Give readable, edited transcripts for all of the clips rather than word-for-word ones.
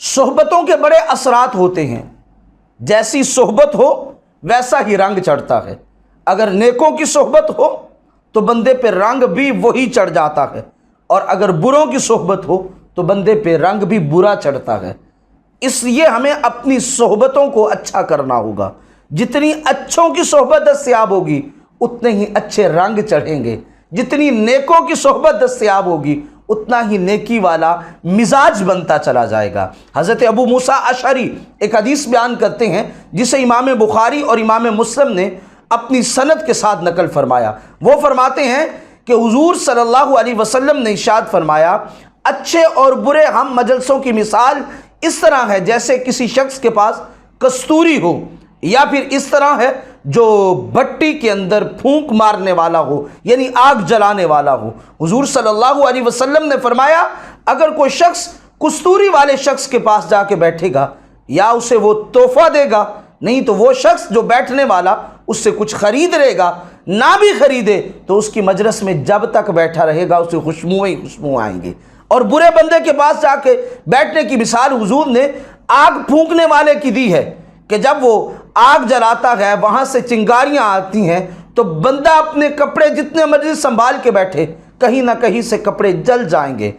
صحبتوں کے بڑے اثرات ہوتے ہیں، جیسی صحبت ہو ویسا ہی رنگ چڑھتا ہے۔ اگر نیکوں کی صحبت ہو تو بندے پہ رنگ بھی وہی چڑھ جاتا ہے، اور اگر بروں کی صحبت ہو تو بندے پہ رنگ بھی برا چڑھتا ہے۔ اس لیے ہمیں اپنی صحبتوں کو اچھا کرنا ہوگا۔ جتنی اچھوں کی صحبت دستیاب ہوگی اتنے ہی اچھے رنگ چڑھیں گے، جتنی نیکوں کی صحبت دستیاب ہوگی اتنا ہی نیکی والا مزاج بنتا چلا جائے گا۔ حضرت ابو موسیٰ اشعری ایک حدیث بیان کرتے ہیں جسے امام بخاری اور امام مسلم نے اپنی سند کے ساتھ نقل فرمایا۔ وہ فرماتے ہیں کہ حضور صلی اللہ علیہ وسلم نے ارشاد فرمایا، اچھے اور برے ہم مجلسوں کی مثال اس طرح ہے جیسے کسی شخص کے پاس کستوری ہو، یا پھر اس طرح ہے جو بٹی کے اندر پھونک مارنے والا ہو، یعنی آگ جلانے والا ہو۔ حضور صلی اللہ علیہ وسلم نے فرمایا، اگر کوئی شخص کستوری والے شخص کے پاس جا کے بیٹھے گا یا اسے وہ تحفہ دے گا، نہیں تو وہ شخص جو بیٹھنے والا اس سے کچھ خرید لے گا، نہ بھی خریدے تو اس کی مجلس میں جب تک بیٹھا رہے گا اسے خوشبوئیں خوشبو آئیں گے۔ اور برے بندے کے پاس جا کے بیٹھنے کی مثال حضور نے آگ پھونکنے والے کی دی ہے کہ جب وہ آگ جلاتا ہے وہاں سے چنگاریاں آتی ہیں تو بندہ اپنے کپڑے جتنے مرضی سنبھال کے بیٹھے کہیں نہ کہیں سے کپڑے جل جائیں گے،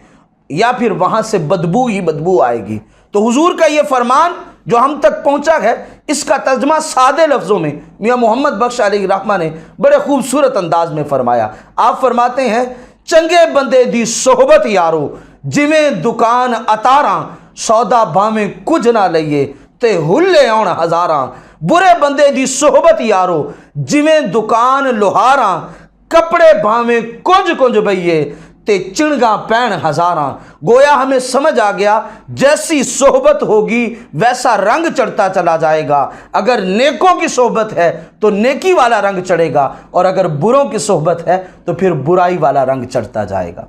یا پھر وہاں سے بدبو ہی بدبو آئے گی۔ تو حضور کا یہ فرمان جو ہم تک پہنچا ہے، اس کا ترجمہ سادے لفظوں میں میاں محمد بخش علیہ رحمہ نے بڑے خوبصورت انداز میں فرمایا۔ آپ فرماتے ہیں، چنگے بندے دی صحبت یارو جویں دکان اتاراں، سودا بھاویں کچھ نہ لئیے تے ہلے آن ہزاراں۔ برے بندے دی صحبت یارو جویں دکان لوہاراں، کپڑے بھاویں کچھ کچھ بئیے تے چنگاں پین ہزاراں۔ گویا ہمیں سمجھ آ گیا، جیسی صحبت ہوگی ویسا رنگ چڑھتا چلا جائے گا۔ اگر نیکوں کی صحبت ہے تو نیکی والا رنگ چڑھے گا، اور اگر بروں کی صحبت ہے تو پھر برائی والا رنگ چڑھتا جائے گا۔